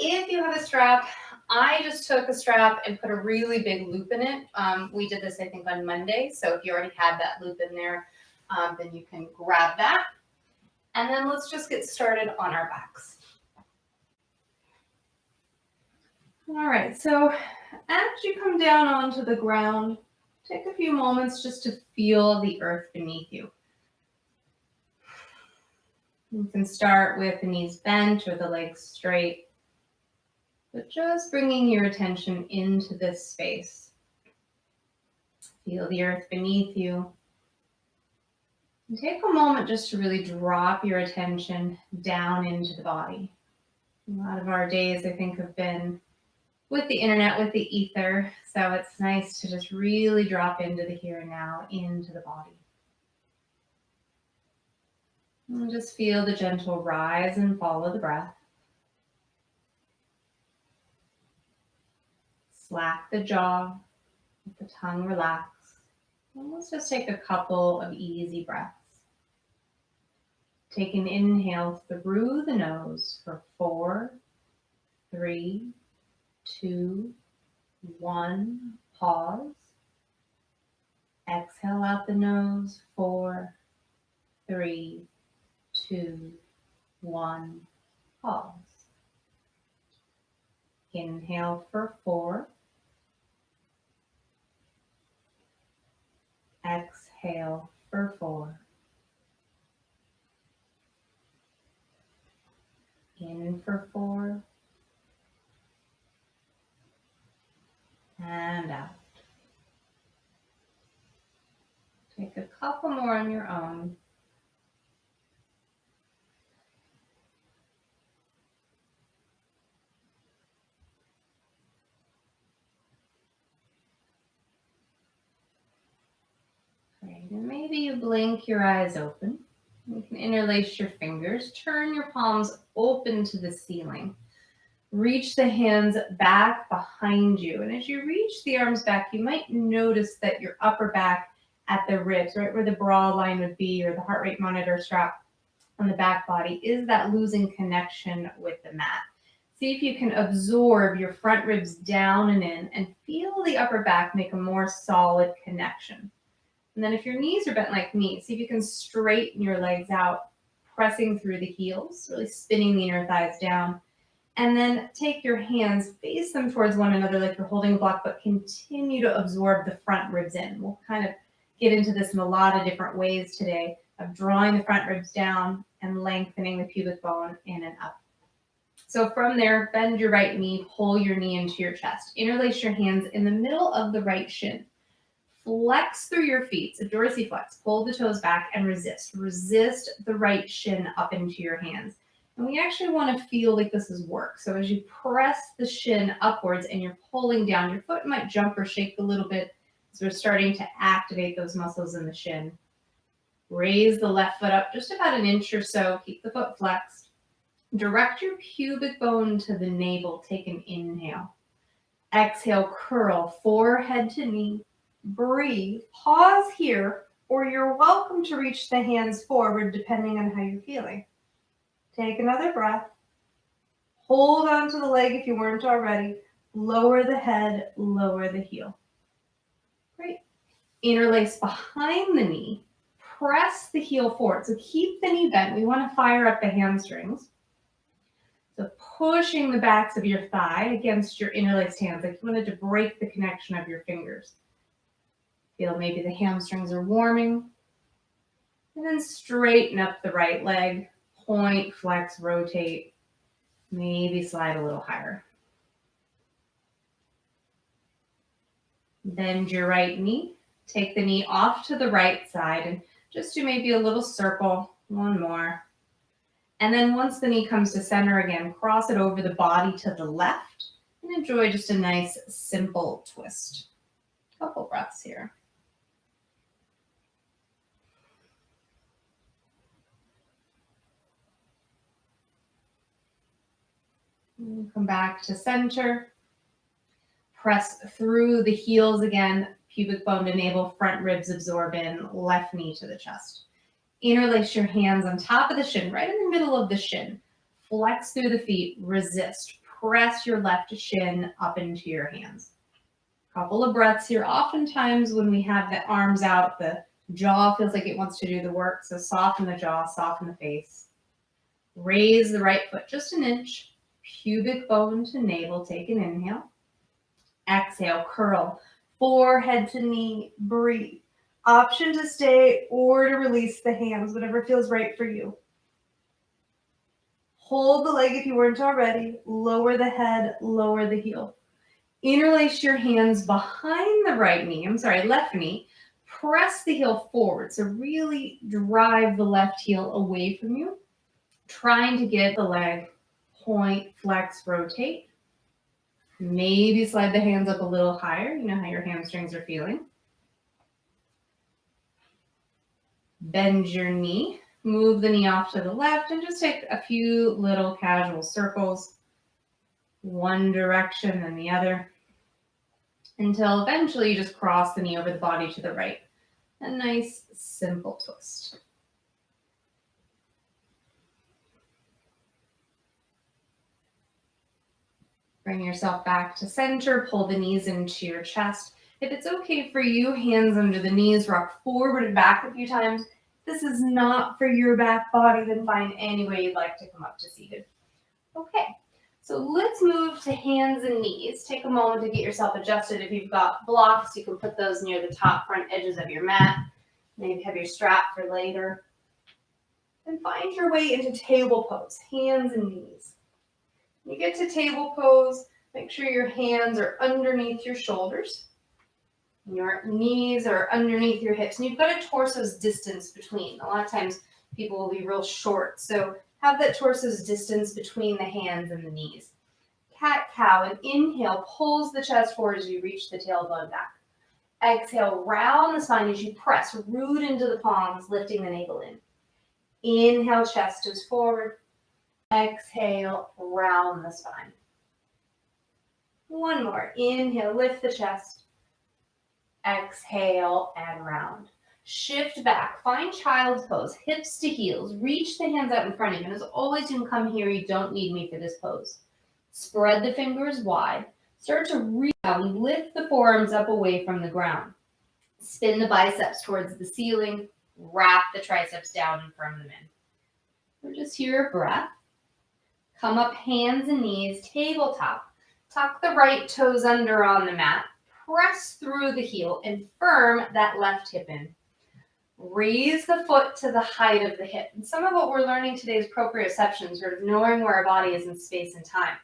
If you have a strap, I just took a strap and put a really big loop in it. We did this, I think, on Monday. So if you already had that loop in there, then you can grab that. And then let's just get started on our backs. All right, so as you come down onto the ground, take a few moments just to feel the earth beneath you. You can start with the knees bent or the legs straight, but just bringing your attention into this space. Feel the earth beneath you. And take a moment just to really drop your attention down into the body. A lot of our days, I think, have been with the internet, with the ether, so it's nice to just really drop into the here and now, into the body. And just feel the gentle rise and fall of the breath. Slack the jaw, let the tongue relax. And let's just take a couple of easy breaths. Take an inhale through the nose for 4, 3, 2, 1. Pause. Exhale out the nose. 4, 3, 2, 1. Pause. Inhale for 4. Exhale for 4. In for 4. And out. Take a couple more on your own. Great. And maybe you blink your eyes open. You can interlace your fingers. Turn your palms open to the ceiling. Reach the hands back behind you. And as you reach the arms back, you might notice that your upper back at the ribs, right where the bra line would be, or the heart rate monitor strap on the back body, is that losing connection with the mat. See if you can absorb your front ribs down and in, and feel the upper back make a more solid connection. And then if your knees are bent like me, see if you can straighten your legs out, pressing through the heels, really spinning the inner thighs down. And then take your hands, face them towards one another like you're holding a block, but continue to absorb the front ribs in. We'll kind of get into this in a lot of different ways today, of drawing the front ribs down and lengthening the pubic bone in and up. So from there, bend your right knee, pull your knee into your chest. Interlace your hands in the middle of the right shin. Flex through your feet, so dorsiflex. Pull the toes back and resist. Resist the right shin up into your hands. And we actually want to feel like this is work. So as you press the shin upwards and you're pulling down, your foot might jump or shake a little bit. So we're starting to activate those muscles in the shin. Raise the left foot up just about an inch or so. Keep the foot flexed. Direct your pubic bone to the navel. Take an inhale. Exhale, curl forehead to knee. Breathe. Pause here, or you're welcome to reach the hands forward depending on how you're feeling. Take another breath. Hold on to the leg if you weren't already. Lower the head, lower the heel. Great. Interlace behind the knee. Press the heel forward. So keep the knee bent. We want to fire up the hamstrings. So pushing the backs of your thigh against your interlaced hands, like you wanted to break the connection of your fingers. Feel maybe the hamstrings are warming. And then straighten up the right leg. Point, flex, rotate. Maybe slide a little higher. Bend your right knee. Take the knee off to the right side and just do maybe a little circle. One more. And then once the knee comes to center again, cross it over the body to the left and enjoy just a nice, simple twist. Couple breaths here. Come back to center. Press through the heels again. Pubic bone to navel, front ribs absorb in, left knee to the chest. Interlace your hands on top of the shin, right in the middle of the shin. Flex through the feet, resist. press your left shin up into your hands. Couple of breaths here. Oftentimes when we have the arms out, the jaw feels like it wants to do the work. So soften the jaw, soften the face. Raise the right foot just an inch. Pubic bone to navel. Take an inhale. Exhale, curl. Forehead to knee. Breathe. Option to stay or to release the hands, whatever feels right for you. Hold the leg if you weren't already. Lower the head, lower the heel. Interlace your hands behind the left knee. Press the heel forward. So really drive the left heel away from you. Trying to get the leg point, flex, rotate. Maybe slide the hands up a little higher. You know how your hamstrings are feeling. Bend your knee. Move the knee off to the left and just take a few little casual circles. One direction and the other. Until eventually you just cross the knee over the body to the right. A nice, simple twist. Bring yourself back to center. Pull the knees into your chest. If it's okay for you, hands under the knees, rock forward and back a few times. If this is not for your back body, then find any way you'd like to come up to seated. Okay, so let's move to hands and knees. Take a moment to get yourself adjusted. If you've got blocks, you can put those near the top front edges of your mat. Maybe have your strap for later. And find your way into table pose, hands and knees. When you get to table pose, make sure your hands are underneath your shoulders. Your knees are underneath your hips. And you've got a torso's distance between. A lot of times people will be real short. So have that torso's distance between the hands and the knees. Cat-cow, and inhale pulls the chest forward as you reach the tailbone back. Exhale, round the spine as you press, root into the palms, lifting the navel in. Inhale, chest goes forward. Exhale, round the spine. One more. Inhale, lift the chest. Exhale, and round. Shift back. Find child's pose, hips to heels. Reach the hands out in front of you. And as always, you can come here. You don't need me for this pose. Spread the fingers wide. Start to reach down. Lift the forearms up away from the ground. Spin the biceps towards the ceiling. Wrap the triceps down and firm them in. We're just here a breath. Come up, hands and knees, tabletop. Tuck the right toes under on the mat. Press through the heel and firm that left hip in. Raise the foot to the height of the hip. And some of what we're learning today is proprioception, sort of knowing where our body is in space and time.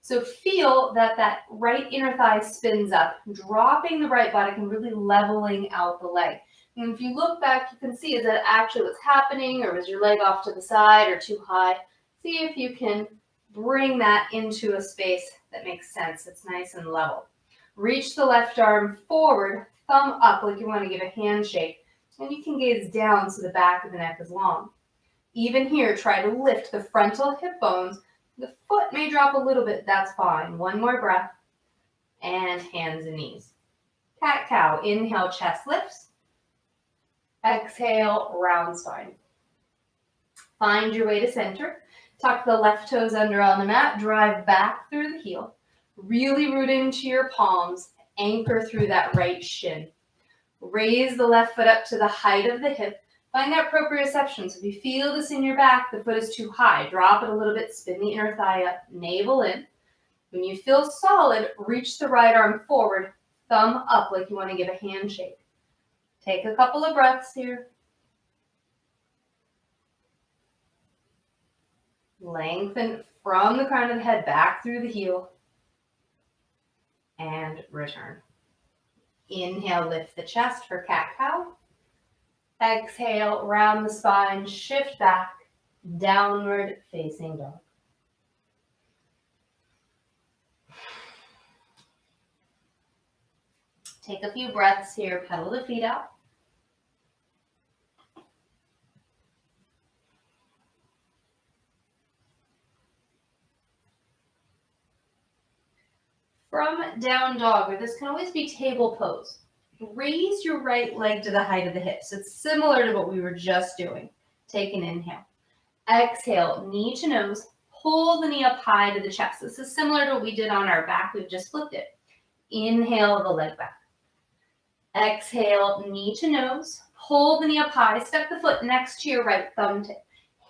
So feel that right inner thigh spins up, dropping the right buttock and really leveling out the leg. And if you look back, you can see, is that actually what's happening, or is your leg off to the side or too high? See if you can bring that into a space that makes sense. It's nice and level. Reach the left arm forward, thumb up like you want to give a handshake. And you can gaze down so the back of the neck is long. Even here, try to lift the frontal hip bones. The foot may drop a little bit, that's fine. One more breath. And hands and knees. Cat-cow, inhale, chest lifts. Exhale, round spine. Find your way to center. Tuck the left toes under on the mat. Drive back through the heel. Really root into your palms. Anchor through that right shin. Raise the left foot up to the height of the hip. Find that proprioception. So if you feel this in your back, the foot is too high. Drop it a little bit. Spin the inner thigh up. Navel in. When you feel solid, reach the right arm forward. Thumb up like you want to give a handshake. Take a couple of breaths here. Lengthen from the crown of the head back through the heel. And return. Inhale, lift the chest for cat-cow. Exhale, round the spine, shift back, downward facing dog. Take a few breaths here, pedal the feet out. From down dog, or this can always be table pose. Raise your right leg to the height of the hips. It's similar to what we were just doing. Take an inhale. Exhale, knee to nose. pull the knee up high to the chest. This is similar to what we did on our back. We've just flipped it. Inhale the leg back. Exhale, knee to nose. Pull the knee up high. Step the foot next to your right thumb tip.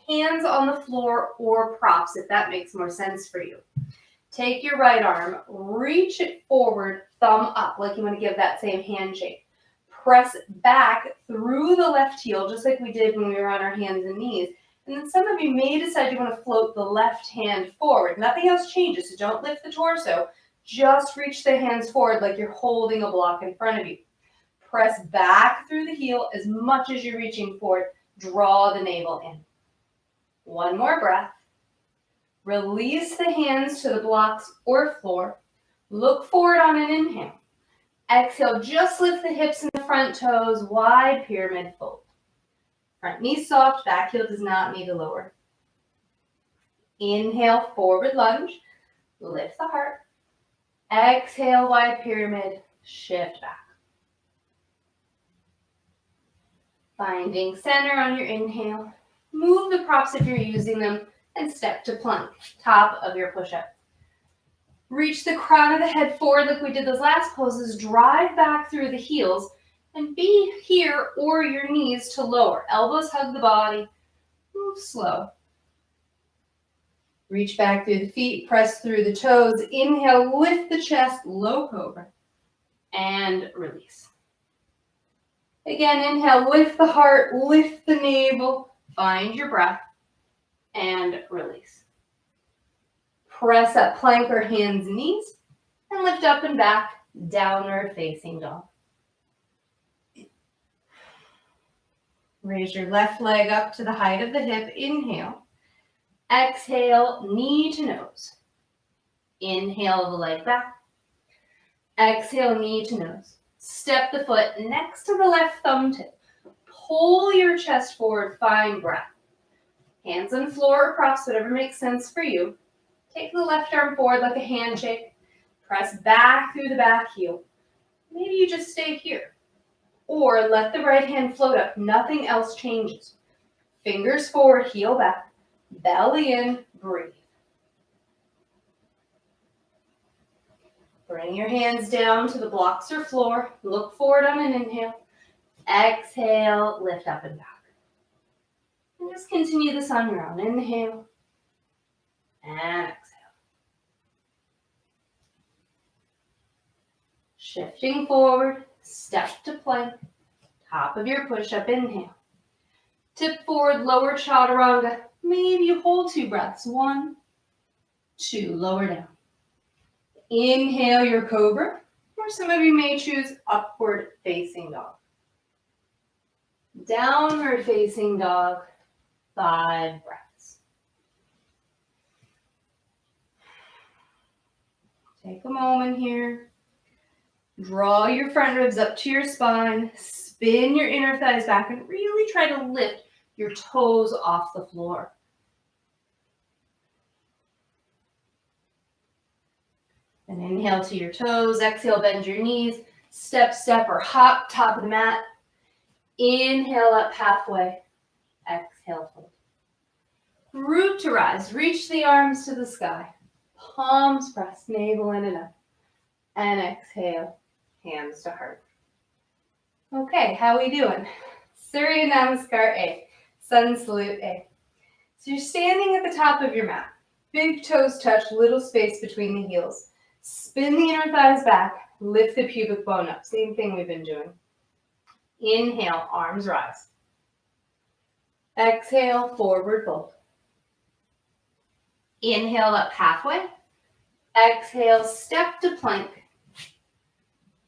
Hands on the floor or props if that makes more sense for you. Take your right arm, reach it forward, thumb up, like you want to give that same handshake. Press back through the left heel, just like we did when we were on our hands and knees. And then some of you may decide you want to float the left hand forward. Nothing else changes, so don't lift the torso. Just reach the hands forward like you're holding a block in front of you. Press back through the heel as much as you're reaching forward. Draw the navel in. One more breath. Release the hands to the blocks or floor. Look forward on an inhale. Exhale, just lift the hips and the front toes, wide pyramid fold. Front knee soft, back heel does not need to lower. Inhale, forward lunge, lift the heart. Exhale, wide pyramid, shift back. Finding center on your inhale. Move the props if you're using them and step to plank, top of your push-up. Reach the crown of the head forward like we did those last poses. Drive back through the heels and be here or your knees to lower. Elbows hug the body. Move slow. Reach back through the feet, press through the toes. Inhale, lift the chest, low cobra, and release. Again, inhale, lift the heart, lift the navel, find your breath, and release. Press up, plank or hands and knees, and lift up and back, downward facing dog. Raise your left leg up to the height of the hip, inhale. Exhale, knee to nose. Inhale the leg back. Exhale, knee to nose. Step the foot next to the left thumb tip. Pull your chest forward, find breath. Hands on the floor or props, whatever makes sense for you. Take the left arm forward like a handshake. Press back through the back heel. Maybe you just stay here. Or let the right hand float up. Nothing else changes. Fingers forward, heel back. Belly in, breathe. Bring your hands down to the blocks or floor. Look forward on an inhale. Exhale, lift up and back. And just continue this on your own. Inhale and exhale. Shifting forward, step to plank. Top of your push-up, inhale. Tip forward, lower chaturanga. Maybe you hold 2 breaths. 1, 2, lower down. Inhale your cobra, or some of you may choose upward facing dog. Downward facing dog, 5 breaths. Take a moment here. Draw your front ribs up to your spine. Spin your inner thighs back and really try to lift your toes off the floor. And inhale to your toes. Exhale, bend your knees. Step, step, or hop, top of the mat. Inhale up halfway. Exhale, fold. Root to rise. Reach the arms to the sky. Palms press, navel in and up. And exhale, hands to heart. Okay, how we doing? Surya Namaskar A. Sun Salute A. So you're standing at the top of your mat. Big toes touch, little space between the heels. Spin the inner thighs back. Lift the pubic bone up. Same thing we've been doing. Inhale, arms rise. Exhale, forward fold. Inhale up halfway. Exhale, step to plank.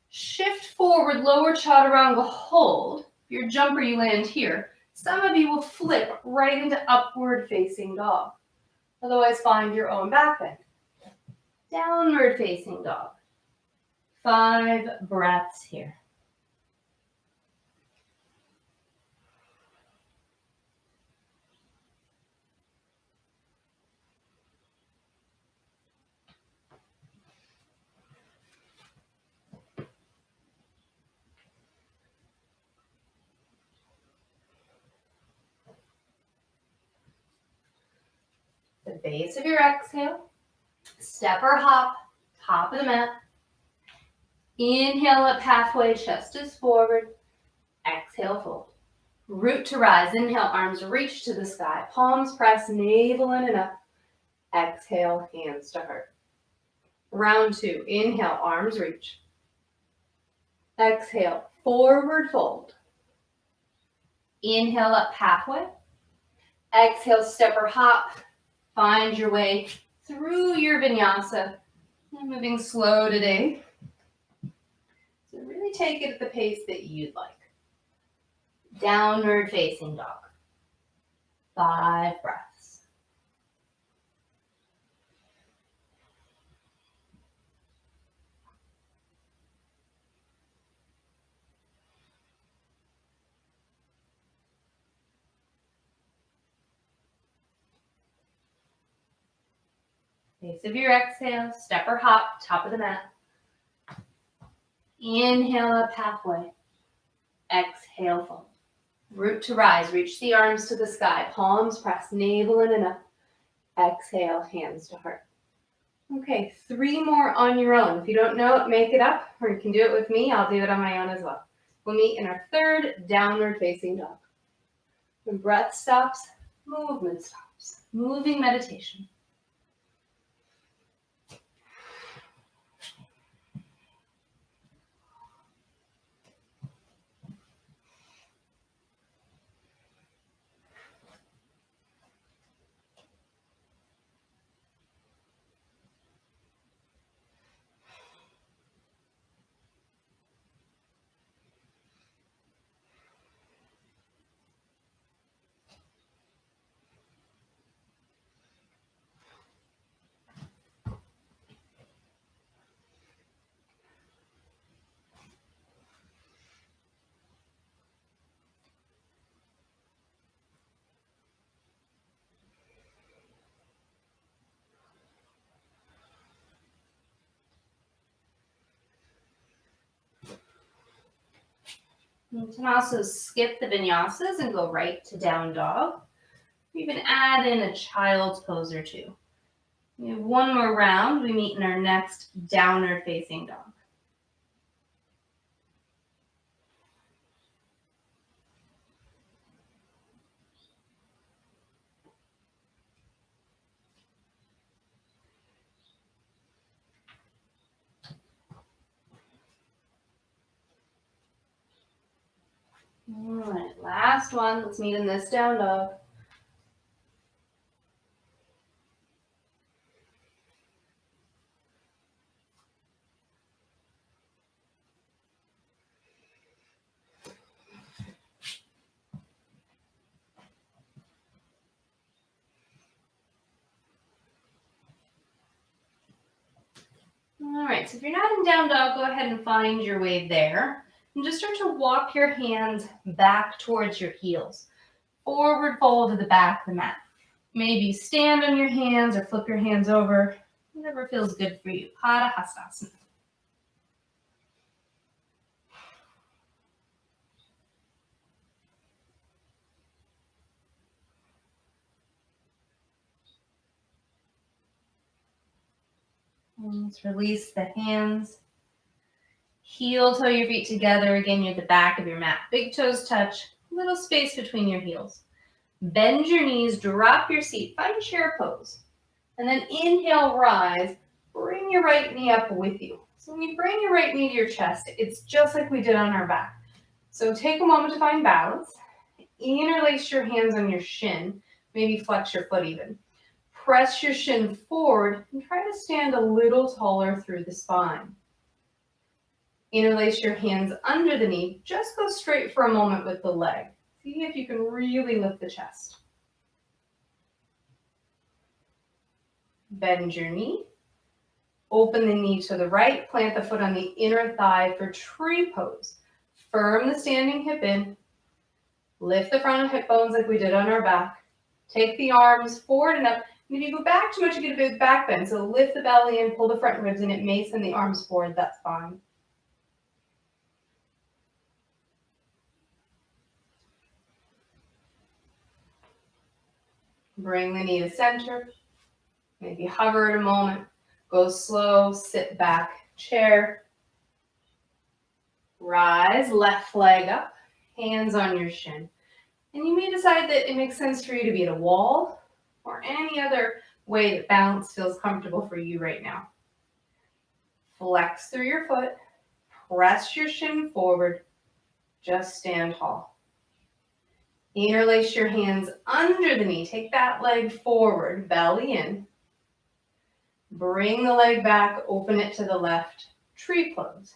Shift forward, lower chaturanga, hold. If you're a jumper, you land here. Some of you will flip right into upward facing dog. Otherwise, find your own back bend. Downward facing dog. 5 breaths here. The the base of your exhale, step or hop, top of the mat. Inhale up halfway, chest is forward. Exhale, fold. Root to rise. Inhale, arms reach to the sky. Palms press, navel in and up. Exhale, hands to heart. Round two. Inhale, arms reach. Exhale, forward fold. Inhale up halfway. Exhale, step or hop. Find your way through your vinyasa. I'm moving slow today. So really take it at the pace that you'd like. Downward facing dog. 5 breaths. Base of your exhale, step or hop, top of the mat. Inhale up halfway. Exhale, fold. Root to rise, reach the arms to the sky. Palms press, navel in and up. Exhale, hands to heart. Okay, 3 more on your own. If you don't know it, make it up, or you can do it with me. I'll do it on my own as well. We'll meet in our 3rd downward facing dog. When breath stops, movement stops. Moving meditation. You can also skip the vinyasas and go right to down dog. Even add in a child's pose or 2. We have 1 more round. We meet in our next downward facing dog. All right, last one. Let's meet in this down dog. All right, so if you're not in down dog, go ahead and find your way there. And just start to walk your hands back towards your heels. Forward fold to the back of the mat. Maybe stand on your hands or flip your hands over. Whatever feels good for you. Padahastasana. And let's release the hands. Heel toe your feet together. Again, you're at the back of your mat. Big toes touch. Little space between your heels. Bend your knees. Drop your seat. Find chair pose. And then inhale, rise. Bring your right knee up with you. So when you bring your right knee to your chest, it's just like we did on our back. So take a moment to find balance. Interlace your hands on your shin. Maybe flex your foot even. Press your shin forward and try to stand a little taller through the spine. Interlace your hands under the knee. Just go straight for a moment with the leg. See if you can really lift the chest. Bend your knee. Open the knee to the right. Plant the foot on the inner thigh for tree pose. Firm the standing hip in. Lift the front hip bones like we did on our back. Take the arms forward and up. And if you go back too much, you get a big back bend. So lift the belly in, pull the front ribs in. It may send the arms forward. That's fine. Bring the knee to center. Maybe hover it a moment. Go slow, sit back, chair. Rise, left leg up, hands on your shin. And you may decide that it makes sense for you to be at a wall or any other way that balance feels comfortable for you right now. Flex through your foot, press your shin forward, just stand tall. Interlace your hands under the knee, take that leg forward, belly in. Bring the leg back, open it to the left, tree pose.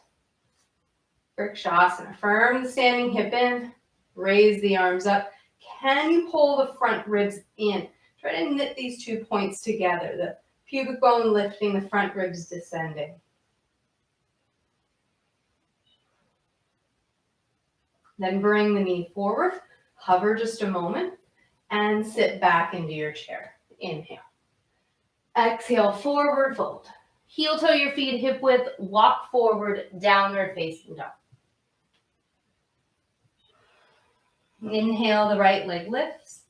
Shavasana, firm the standing hip in, raise the arms up. Can you pull the front ribs in? Try to knit these 2 points together, the pubic bone lifting, the front ribs descending. Then bring the knee forward, hover just a moment, and sit back into your chair. Inhale. Exhale, forward fold. Heel toe your feet hip width, walk forward, downward facing dog. Inhale, the right leg lifts.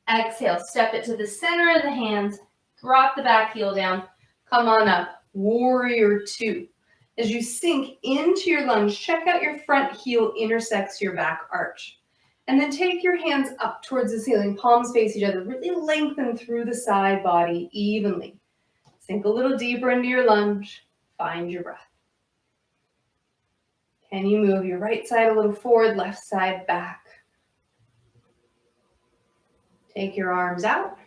Exhale, step it to the center of the hands. Drop the back heel down. Come on up, warrior two. As you sink into your lunge, check out your front heel intersects your back arch. And then take your hands up towards the ceiling, palms face each other. Really lengthen through the side body evenly. Sink a little deeper into your lunge. Find your breath. Can you move your right side a little forward, left side back? Take your arms out.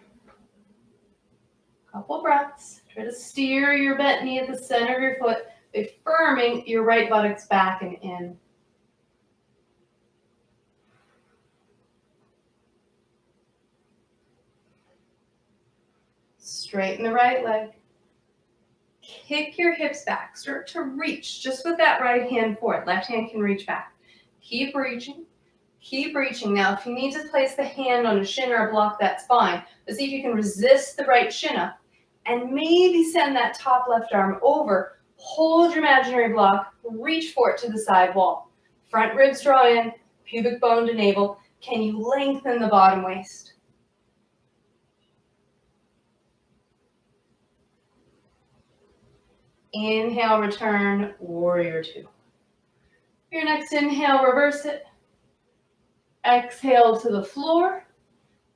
Couple breaths. Try to steer your bent knee at the center of your foot, affirming your right buttocks back and in. Straighten the right leg. Kick your hips back. Start to reach just with that right hand forward. Left hand can reach back. Keep reaching. Keep reaching. Now, if you need to place the hand on a shin or a block, that's fine. But see if you can resist the right shin up and maybe send that top left arm over. Hold your imaginary block. Reach for it to the side wall. Front ribs draw in. Pubic bone to navel. Can you lengthen the bottom waist? Inhale, return, warrior two. Your next inhale, reverse it. Exhale to the floor.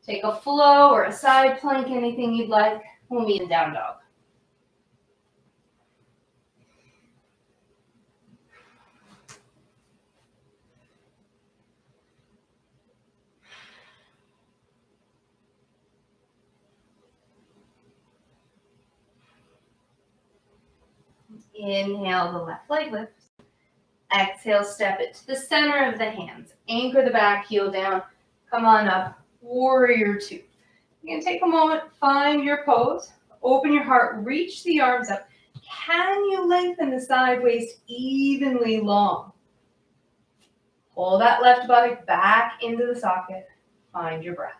Take a flow or a side plank, anything you'd like. We'll meet in down dog. Inhale, the left leg lifts. Exhale, step it to the center of the hands. Anchor the back heel down. Come on up, warrior two. You can take a moment, find your pose. Open your heart, reach the arms up. Can you lengthen the side waist evenly long? Pull that left buttock back into the socket. Find your breath.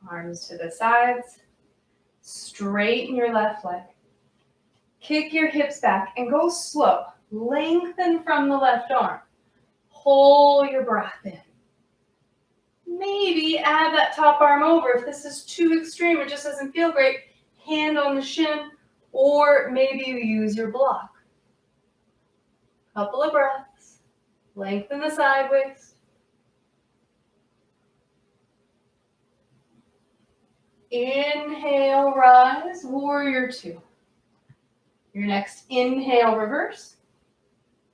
Arms to the sides. Straighten your left leg. Kick your hips back and go slow. Lengthen from the left arm. Hold your breath in. Maybe add that top arm over. If this is too extreme, it just doesn't feel great, hand on the shin, or maybe you use your block. Couple of breaths. Lengthen the side waist. Inhale, rise, warrior two. Your next inhale, reverse.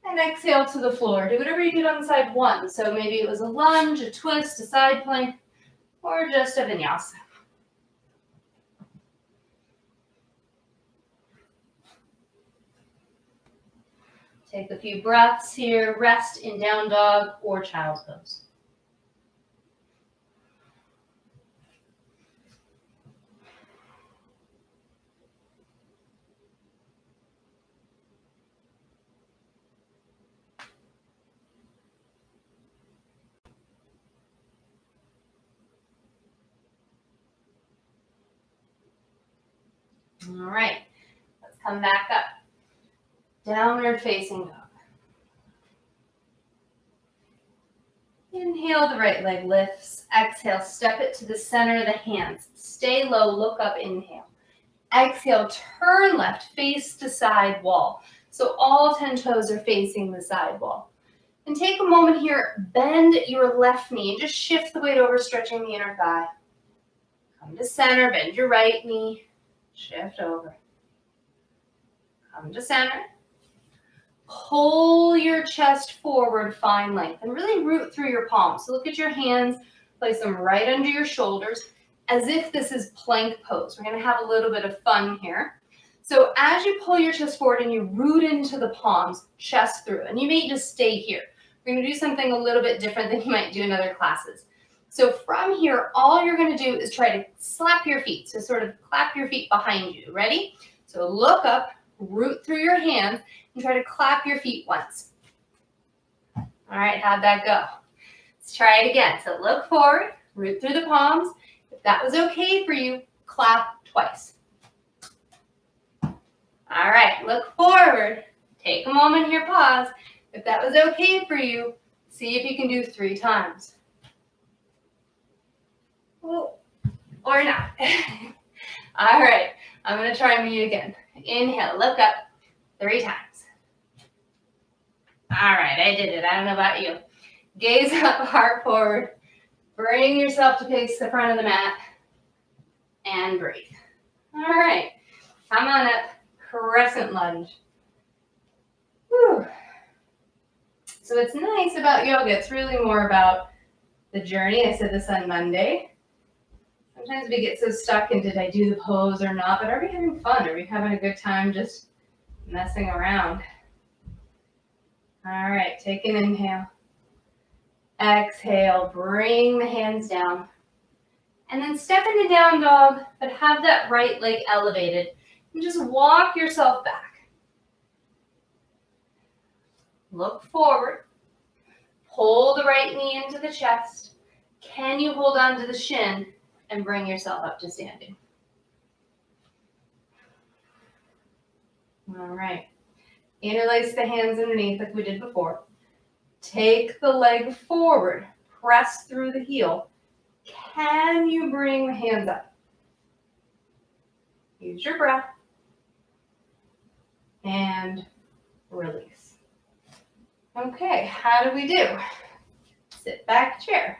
And exhale to the floor. Do whatever you did on side one. So maybe it was a lunge, a twist, a side plank, or just a vinyasa. Take a few breaths here. Rest in down dog or child's pose. All right, let's come back up. Downward facing dog. Inhale, the right leg lifts. Exhale, step it to the center of the hands. Stay low, look up, inhale. Exhale, turn left, face to side wall. So all 10 toes are facing the side wall. And take a moment here, bend your left knee and just shift the weight over, stretching the inner thigh. Come to center, bend your right knee, shift over. Come to center. Pull your chest forward, find length, and really root through your palms. So look at your hands, place them right under your shoulders, as if this is plank pose. We're gonna have a little bit of fun here. So as you pull your chest forward and you root into the palms, chest through, and you may just stay here. We're gonna do something a little bit different than you might do in other classes. So from here, all you're gonna do is try to slap your feet. So sort of clap your feet behind you. Ready? So look up, root through your hands, and try to clap your feet once. All right, how'd that go? Let's try it again. So look forward, root through the palms. If that was okay for you, clap twice. All right, look forward. Take a moment here, pause. If that was okay for you, see if you can do 3 times. Or not. All right, I'm gonna try me again. Inhale, look up 3 times. All right, I did it. I don't know about you. Gaze up, heart forward. Bring yourself to face the front of the mat and breathe. All right, come on up, crescent lunge. Whew. So what's nice about yoga, it's really more about the journey. I said this on Monday. Sometimes we get so stuck in, did I do the pose or not? But are we having fun? Are we having a good time just messing around? All right, take an inhale. Exhale, bring the hands down. And then step into down dog, but have that right leg elevated. And just walk yourself back. Look forward. Pull the right knee into the chest. Can you hold on to the shin and bring yourself up to standing? All right. Interlace the hands underneath like we did before. Take the leg forward. Press through the heel. Can you bring the hands up? Use your breath. And release. Okay, how do we do? Sit back chair.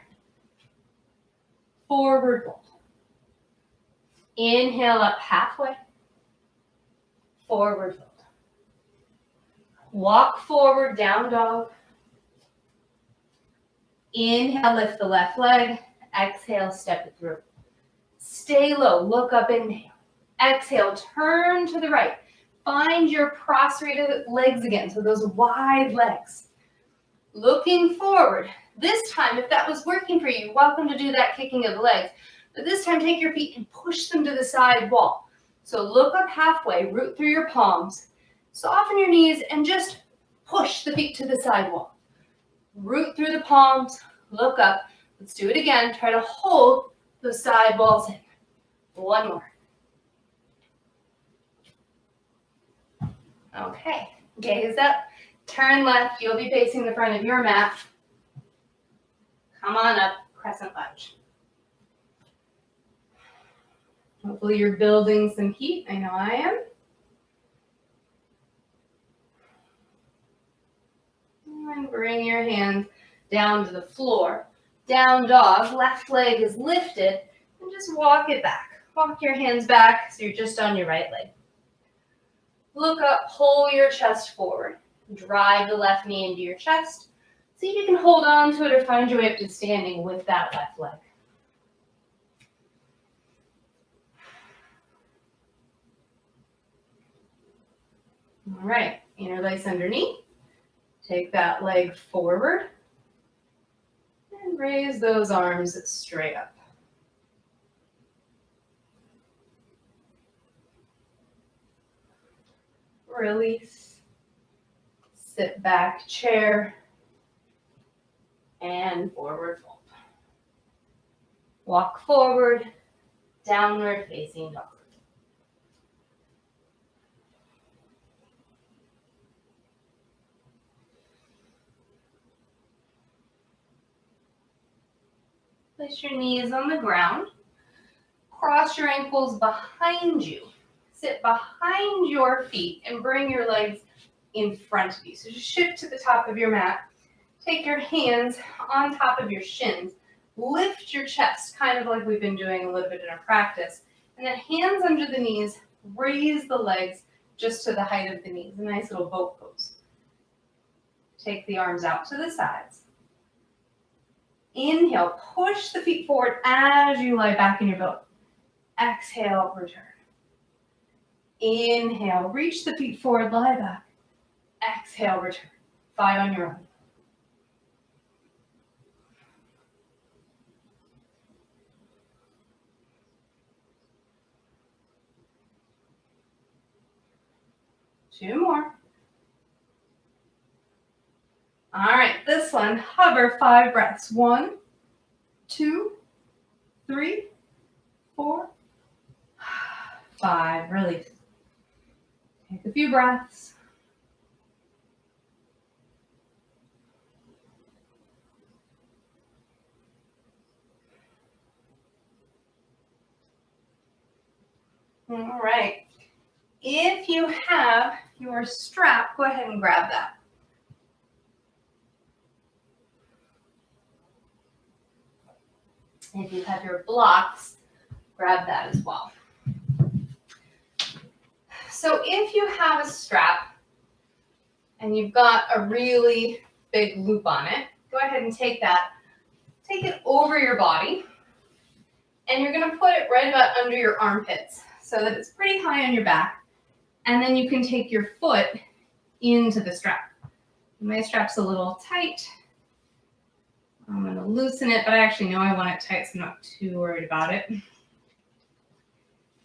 Forward fold. Inhale up halfway. Forward fold. Walk forward, down dog. Inhale, lift the left leg. Exhale, step it through. Stay low, look up, inhale. Exhale, turn to the right. Find your prostrated legs again, so those wide legs. Looking forward. This time, if that was working for you, welcome to do that kicking of the legs. But this time, take your feet and push them to the side wall. So look up halfway, root through your palms. Soften your knees and just push the feet to the side wall. Root through the palms, look up. Let's do it again. Try to hold the side walls in. One more. Okay, gaze up, turn left. You'll be facing the front of your mat. Come on up, crescent lunge. Hopefully you're building some heat. I know I am. And bring your hands down to the floor. Down dog, left leg is lifted, and just walk it back. Walk your hands back so you're just on your right leg. Look up, pull your chest forward. Drive the left knee into your chest. See if you can hold on to it or find your way up to standing with that left leg. All right, interlace underneath. Take that leg forward and raise those arms straight up. Release. Sit back, chair, and forward fold. Walk forward, downward facing dog. Place your knees on the ground. Cross your ankles behind you. Sit behind your feet and bring your legs in front of you. So just shift to the top of your mat. Take your hands on top of your shins. Lift your chest, kind of like we've been doing a little bit in our practice. And then hands under the knees, raise the legs just to the height of the knees. A nice little boat pose. Take the arms out to the sides. Inhale, push the feet forward as you lie back in your boat. Exhale, return. Inhale, reach the feet forward, lie back. Exhale, return. 5 on your own. Two more. All right, this one, hover 5 breaths. 1, 2, 3, 4, 5. Release. Take a few breaths. All right. If you have your strap, go ahead and grab that. If you have your blocks, grab that as well. So if you have a strap and you've got a really big loop on it, go ahead and take that, take it over your body, and you're going to put it right about under your armpits so that it's pretty high on your back, and then you can take your foot into the strap. My strap's a little tight. I'm going to loosen it, but I actually know I want it tight, so I'm not too worried about it.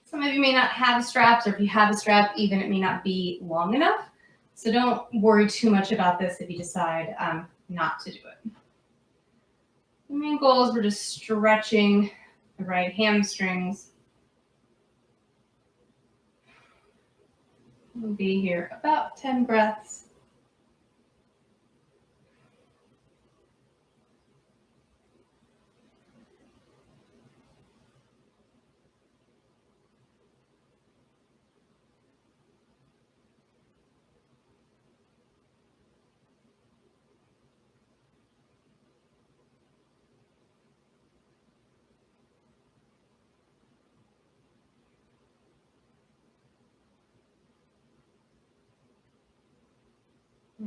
Some of you may not have straps, or if you have a strap, even it may not be long enough. So don't worry too much about this if you decide not to do it. The main goal is we're just stretching the right hamstrings. We'll be here about 10 breaths.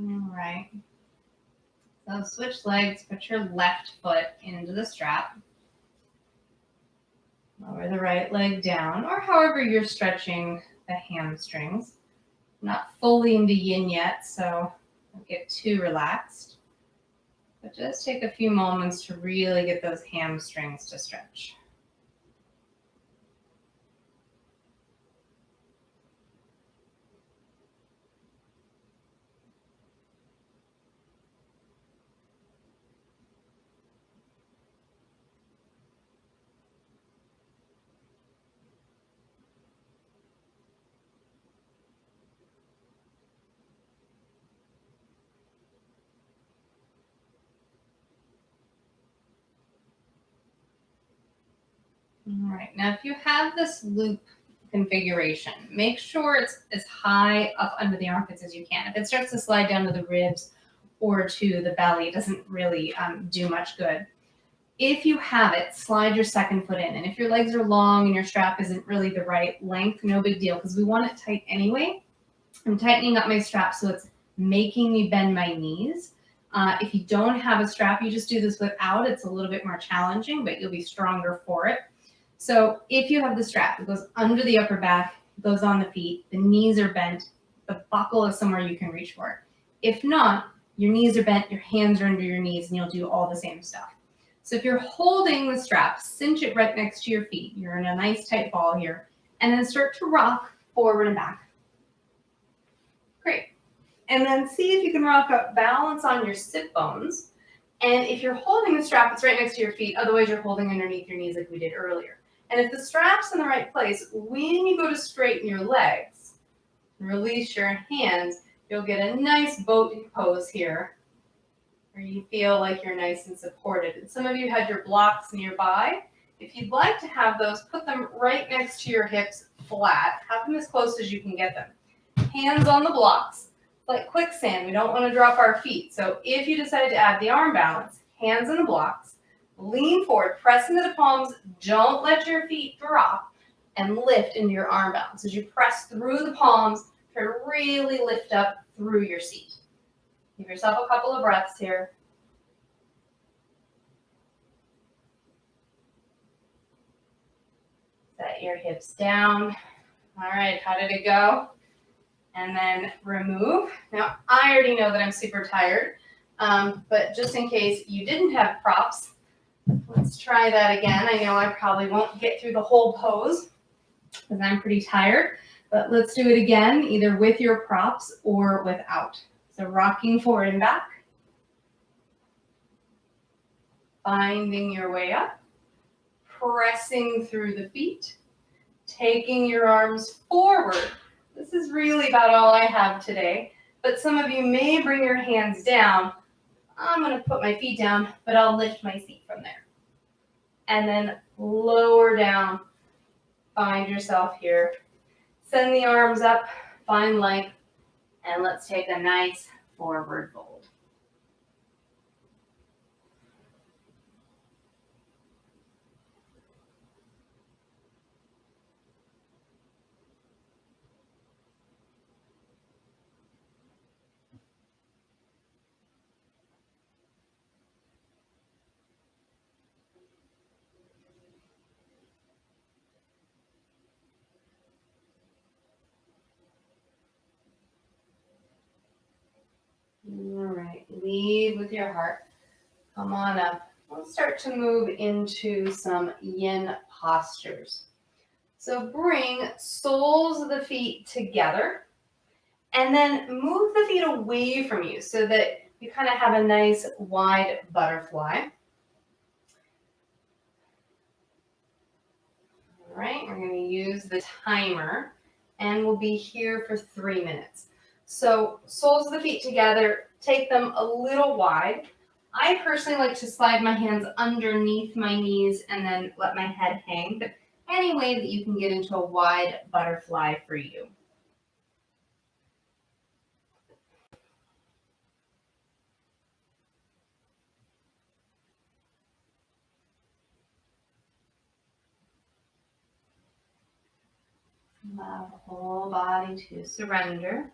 All right. So switch legs, put your left foot into the strap. Lower the right leg down, or however you're stretching the hamstrings. Not fully into yin yet, so don't get too relaxed. But just take a few moments to really get those hamstrings to stretch. All right, now if you have this loop configuration, make sure it's as high up under the armpits as you can. If it starts to slide down to the ribs or to the belly, it doesn't really do much good. If you have it, slide your second foot in. And if your legs are long and your strap isn't really the right length, no big deal, because we want it tight anyway. I'm tightening up my strap so it's making me bend my knees. If you don't have a strap, you just do this without. It's a little bit more challenging, but you'll be stronger for it. So if you have the strap, it goes under the upper back, goes on the feet, the knees are bent, the buckle is somewhere you can reach for it. If not, your knees are bent, your hands are under your knees, and you'll do all the same stuff. So if you're holding the strap, cinch it right next to your feet. You're in a nice tight ball here. And then start to rock forward and back. Great. And then see if you can rock up, balance on your sit bones. And if you're holding the strap, it's right next to your feet. Otherwise, you're holding underneath your knees like we did earlier. And if the strap's in the right place, when you go to straighten your legs, release your hands, you'll get a nice boat pose here. where you feel like you're nice and supported. And some of you had your blocks nearby. If you'd like to have those, put them right next to your hips flat. Have them as close as you can get them. Hands on the blocks, like quicksand. We don't want to drop our feet. So if you decide to add the arm balance, hands on the blocks, lean forward, press into the palms, don't let your feet drop, and lift into your arm balance. As you press through the palms, try to really lift up through your seat. Give yourself a couple of breaths here. Set your hips down. All right, how did it go? And then remove. Now, I already know that I'm super tired, but just in case you didn't have props, let's try that again. I know I probably won't get through the whole pose because I'm pretty tired, but let's do it again, either with your props or without. So rocking forward and back. Finding your way up. Pressing through the feet. Taking your arms forward. This is really about all I have today, but some of you may bring your hands down. I'm going to put my feet down, but I'll lift my seat from there. And then lower down. Find yourself here. Send the arms up, find length, and let's take a nice forward fold. All right, lead with your heart. Come on up. Let's start to move into some yin postures. So bring soles of the feet together and then move the feet away from you so that you kind of have a nice wide butterfly. All right, we're going to use the timer and we'll be here for 3 minutes. So soles of the feet together, take them a little wide. I personally like to slide my hands underneath my knees and then let my head hang, but any way that you can get into a wide butterfly for you. Allow the whole body to surrender.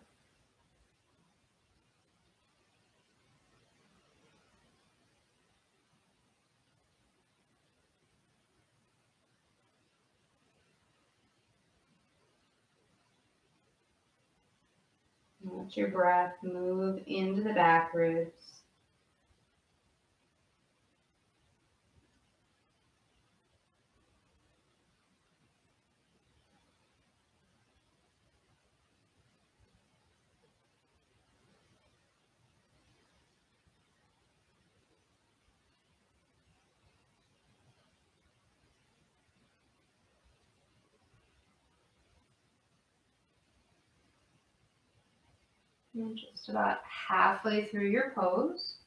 Let your breath move into the back ribs. And just about halfway through your pose.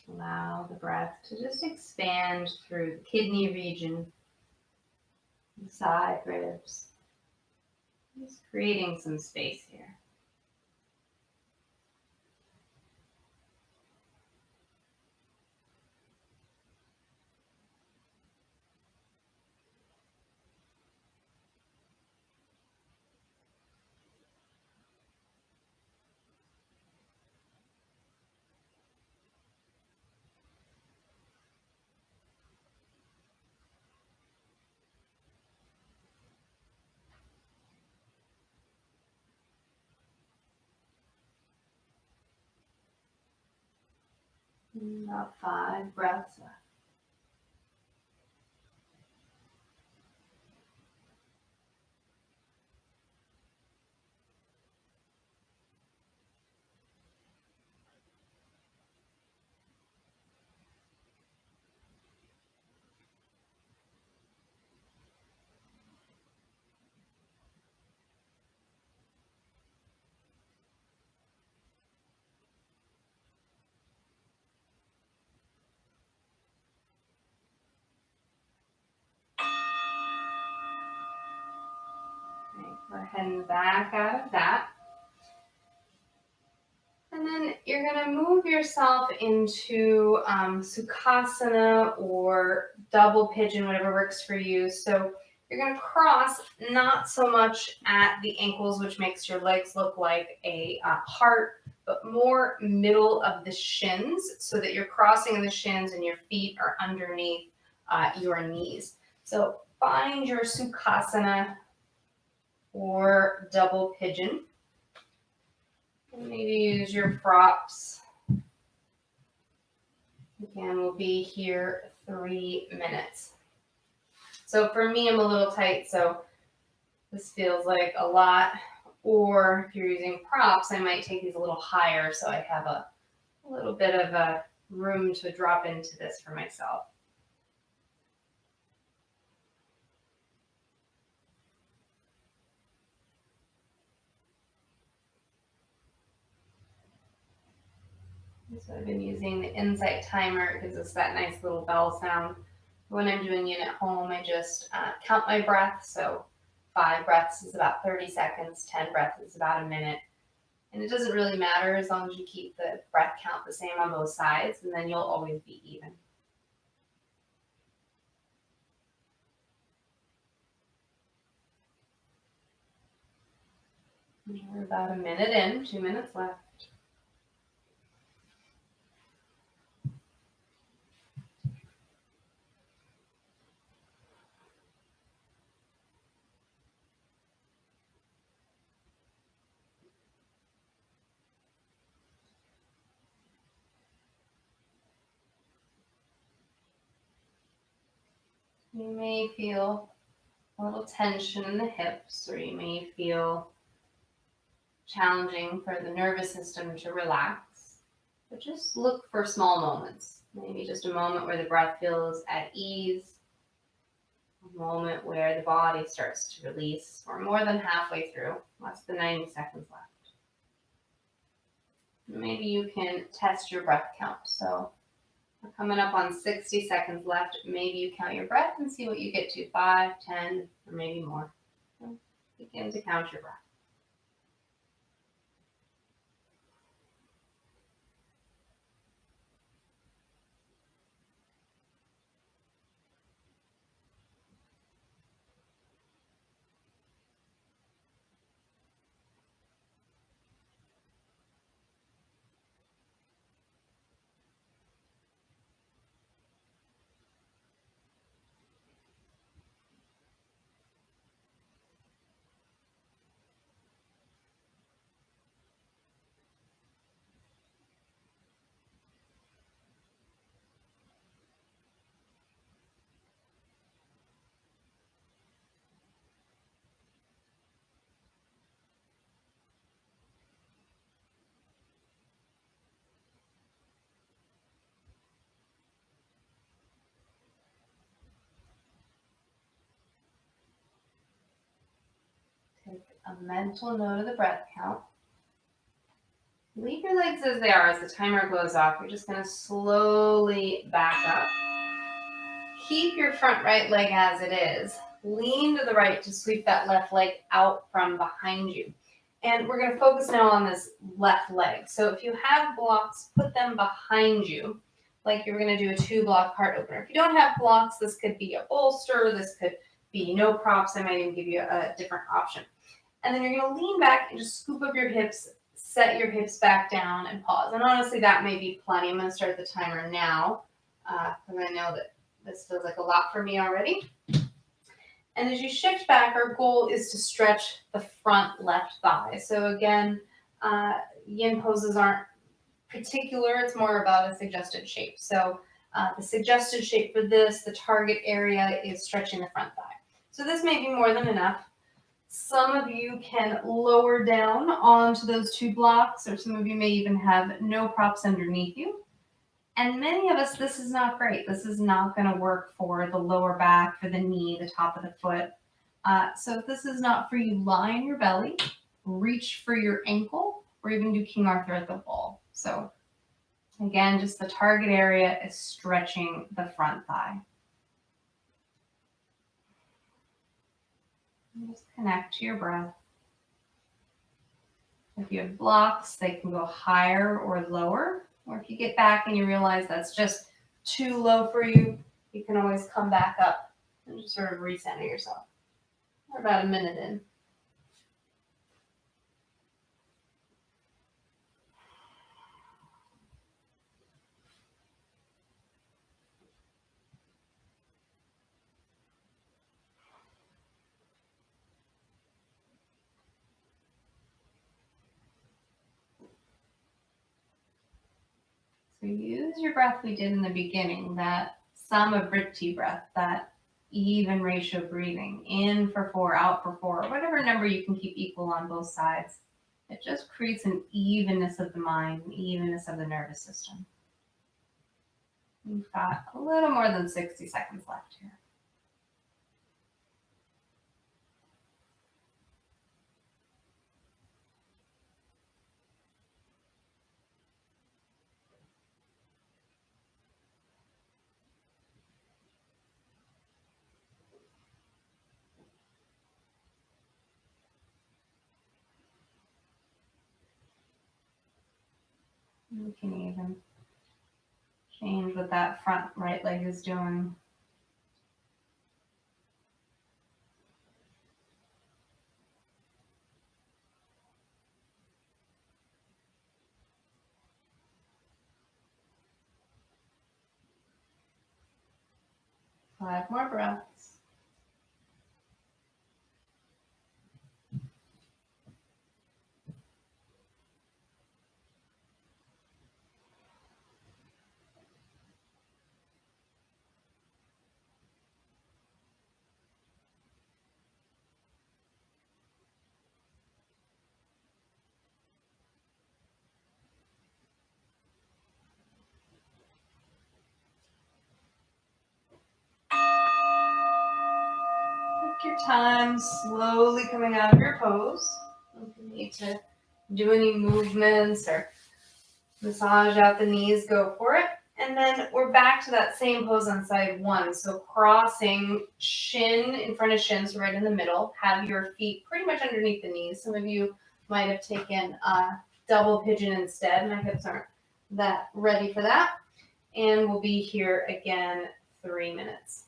Allow the breath to just expand through the kidney region, the side ribs. Just creating some space here. About 5 breaths left. We're heading back out of that. And then you're going to move yourself into Sukhasana or double pigeon, whatever works for you. So you're going to cross not so much at the ankles, which makes your legs look like a heart, but more middle of the shins, so that you're crossing the shins and your feet are underneath your knees. So find your Sukhasana or double pigeon. Maybe use your props. Again, we'll be here 3 minutes. So for me, I'm a little tight, so this feels like a lot. Or if you're using props, I might take these a little higher so I have a little bit of a room to drop into this for myself. So I've been using the Insight timer. It gives us that nice little bell sound. When I'm doing it at home, I just count my breath. So 5 breaths is about 30 seconds, 10 breaths is about a minute. And it doesn't really matter as long as you keep the breath count the same on both sides, and then you'll always be even. We're about a minute in, 2 minutes left. You may feel a little tension in the hips, or you may feel challenging for the nervous system to relax. But just look for small moments. Maybe just a moment where the breath feels at ease, a moment where the body starts to release. We're more than halfway through, less than 90 seconds left. Maybe you can test your breath count. So we're coming up on 60 seconds left. Maybe you count your breath and see what you get to, 5, 10, or maybe more. So begin to count your breath. Take a mental note of the breath count. Leave your legs as they are as the timer goes off. You're just going to slowly back up. Keep your front right leg as it is. Lean to the right to sweep that left leg out from behind you. And we're going to focus now on this left leg. So if you have blocks, put them behind you, like you're going to do a 2-block heart opener. If you don't have blocks, this could be a bolster. This could be no props. I might even give you a different option. And then you're going to lean back and just scoop up your hips, set your hips back down, and pause. And honestly, that may be plenty. I'm going to start the timer now because I know that this feels like a lot for me already. And as you shift back, our goal is to stretch the front left thigh. So again, yin poses aren't particular. It's more about a suggested shape. So the suggested shape for this, the target area is stretching the front thigh. So this may be more than enough. Some of you can lower down onto those 2 blocks, or some of you may even have no props underneath you. And many of us, this is not great. This is not going to work for the lower back, for the knee, the top of the foot. So if this is not for you, lie on your belly, reach for your ankle, or even do King Arthur at the wall. So again, just the target area is stretching the front thigh. And just connect to your breath. If you have blocks, they can go higher or lower. Or if you get back and you realize that's just too low for you, you can always come back up and just sort of recenter yourself. We're about a minute in. So use your breath we did in the beginning, that Samavriti breath, that even ratio breathing, in for 4, out for 4, whatever number you can keep equal on both sides. It just creates an evenness of the mind, an evenness of the nervous system. We've got a little more than 60 seconds left here. You can even change what that front right leg is doing. Five more breaths. Take your time slowly coming out of your pose. If you need to do any movements or massage out the knees, go for it. And then we're back to that same pose on side one. So crossing shin in front of shin, so right in the middle. Have your feet pretty much underneath the knees. Some of you might have taken a double pigeon instead. My hips aren't that ready for that. And we'll be here again 3 minutes.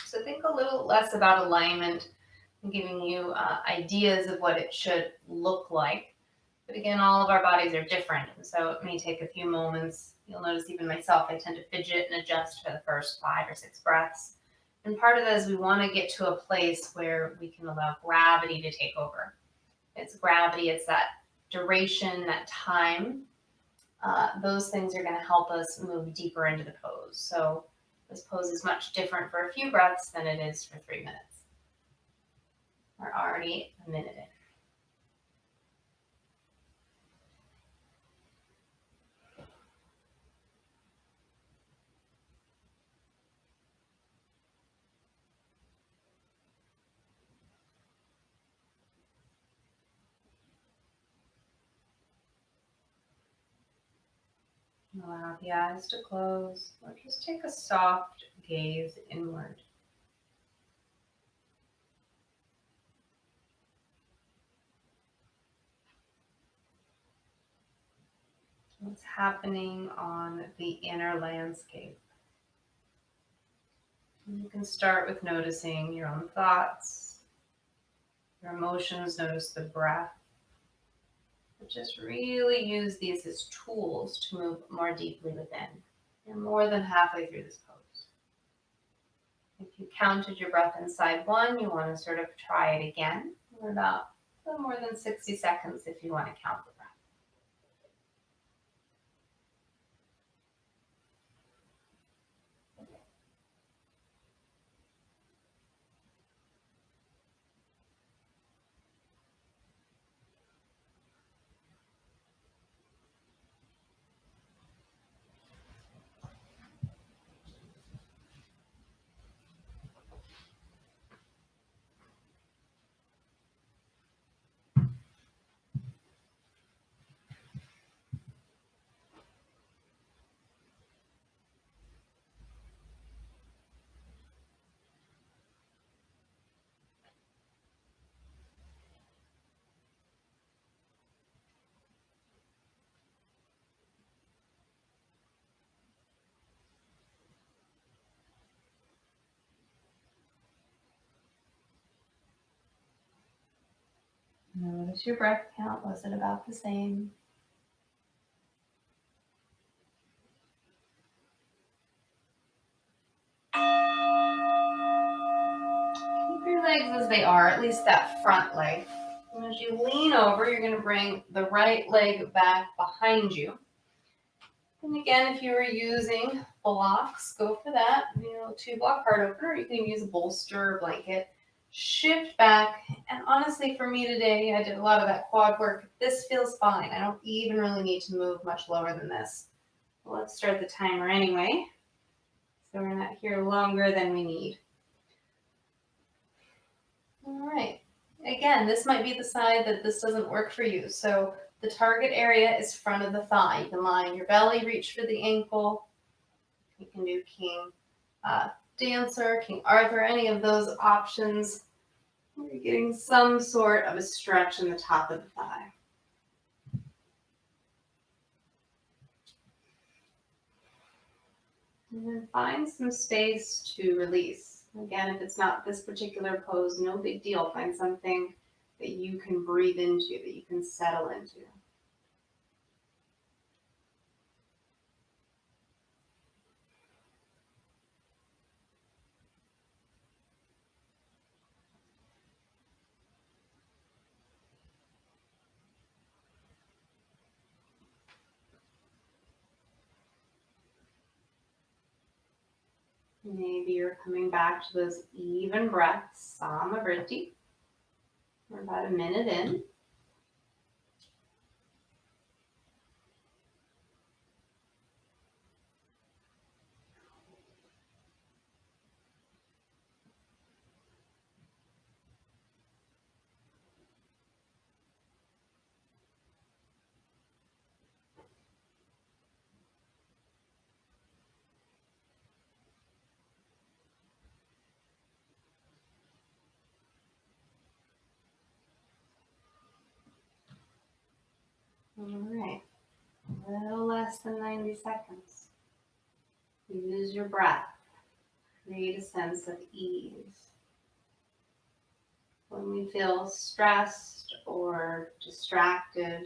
So think a little less about alignment and giving you ideas of what it should look like. But again, all of our bodies are different, and so it may take a few moments. You'll notice even myself, I tend to fidget and adjust for the first 5 or 6 breaths. And part of that is we want to get to a place where we can allow gravity to take over. It's gravity, it's that duration, that time. Those things are going to help us move deeper into the pose. So this pose is much different for a few breaths than it is for 3 minutes. We're already a minute in. Allow the eyes to close, or just take a soft gaze inward. What's happening on the inner landscape? And you can start with noticing your own thoughts, your emotions, notice the breath. But just really use these as tools to move more deeply within. You're more than halfway through this pose. If you counted your breath inside one, you want to sort of try it again. We're about a little more than 60 seconds if you want to count the breath. Notice your breath count. Was it about the same? Keep your legs as they are, at least that front leg. And as you lean over, you're going to bring the right leg back behind you. And again, if you were using blocks, go for that. 2-block heart opener. You can use a bolster or blanket. Shift back. And honestly, for me today, I did a lot of that quad work. This feels fine. I don't even really need to move much lower than this. Well, let's start the timer anyway, so we're not here longer than we need. All right. Again, this might be the side that this doesn't work for you. So the target area is front of the thigh. You can line your belly, reach for the ankle. You can do King Dancer, King Arthur, any of those options. You're getting some sort of a stretch in the top of the thigh. And then find some space to release. Again, if it's not this particular pose, no big deal. Find something that you can breathe into, that you can settle into. Maybe you're coming back to those even breaths, Samavriti. We're about a minute in. All right, a little less than 90 seconds. Use your breath. Create a sense of ease. When we feel stressed or distracted,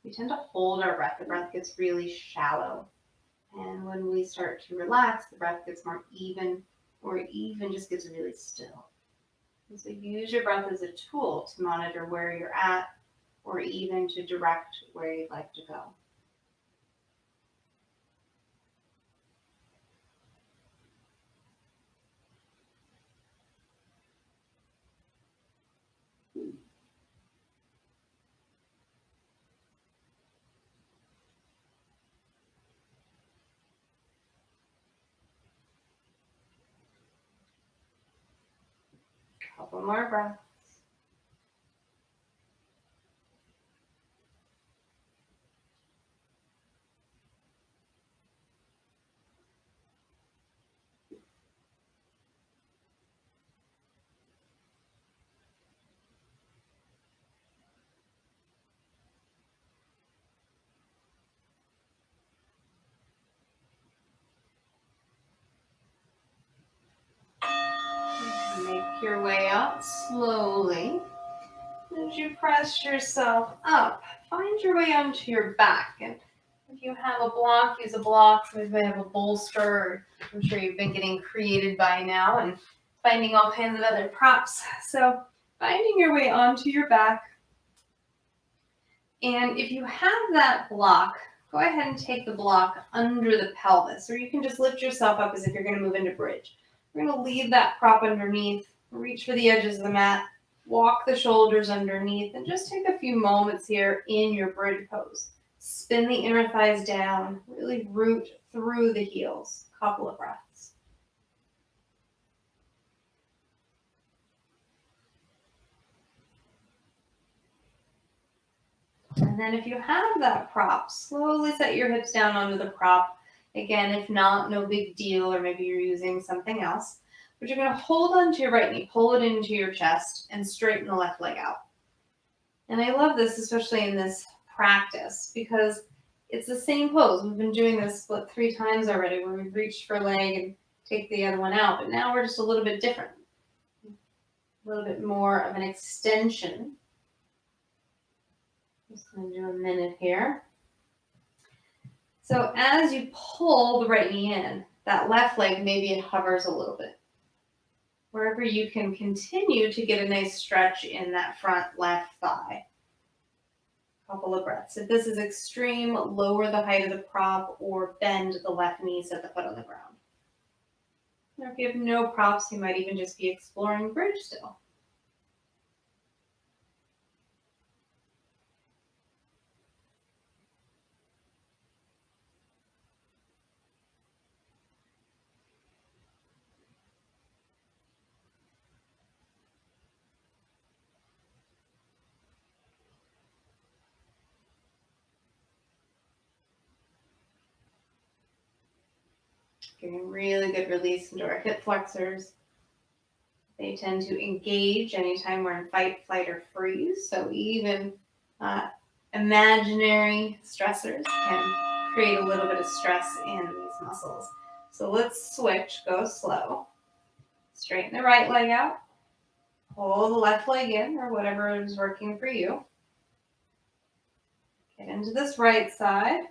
we tend to hold our breath. The breath gets really shallow. And when we start to relax, the breath gets more even, or even just gets really still. And so use your breath as a tool to monitor where you're at, or even to direct where you'd like to go. Couple more breaths. Make your way out slowly. As you press yourself up, find your way onto your back. And if you have a block, use a block. Maybe you have a bolster. I'm sure you've been getting created by now and finding all kinds of other props. So finding your way onto your back. And if you have that block, go ahead and take the block under the pelvis, or you can just lift yourself up as if you're going to move into bridge. We're going to leave that prop underneath, reach for the edges of the mat, walk the shoulders underneath, and just take a few moments here in your bridge pose. Spin the inner thighs down, really root through the heels. Couple of breaths. And then if you have that prop, slowly set your hips down onto the prop. Again, if not, no big deal, or maybe you're using something else. But you're going to hold onto your right knee, pull it into your chest, and straighten the left leg out. And I love this, especially in this practice, because it's the same pose. We've been doing this, 3 times already, where we've reached for a leg and take the other one out. But now we're just a little bit different. A little bit more of an extension. Just going to do a minute here. So as you pull the right knee in, that left leg, maybe it hovers a little bit. Wherever you can continue to get a nice stretch in that front left thigh. Couple of breaths. If this is extreme, lower the height of the prop or bend the left knee, set the foot on the ground. Or if you have no props, you might even just be exploring bridge still. Getting really good release into our hip flexors. They tend to engage anytime we're in fight, flight, or freeze. So even imaginary stressors can create a little bit of stress in these muscles. So let's switch, go slow. Straighten the right leg out. Pull the left leg in, or whatever is working for you. Get into this right side.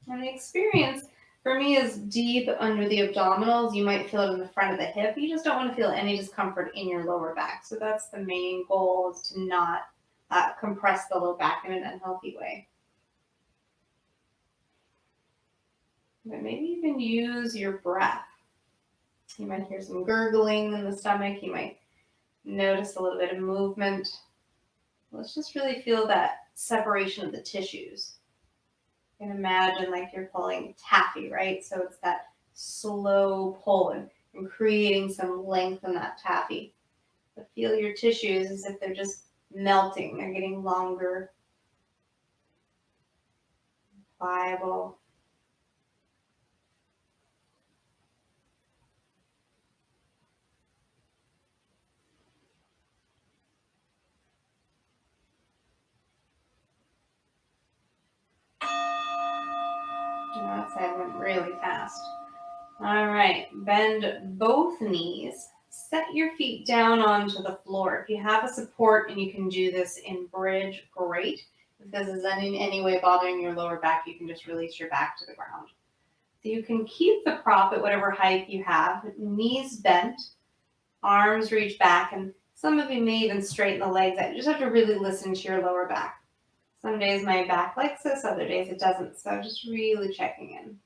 And the experience for me is deep under the abdominals. You might feel it in the front of the hip. You just don't want to feel any discomfort in your lower back. So that's the main goal, is to not compress the low back in an unhealthy way. But maybe even use your breath. You might hear some gurgling in the stomach. You might notice a little bit of movement. Let's just really feel that separation of the tissues. You can imagine like you're pulling taffy, right? So it's that slow pull and creating some length in that taffy. But feel your tissues as if they're just melting. They're getting longer, pliable. That side went really fast. All right, bend both knees. Set your feet down onto the floor. If you have a support and you can do this in bridge, great. If this is in any way bothering your lower back, you can just release your back to the ground. So you can keep the prop at whatever height you have, knees bent, arms reach back, and some of you may even straighten the legs out. You just have to really listen to your lower back. Some days my back likes this, other days it doesn't. So just really checking in.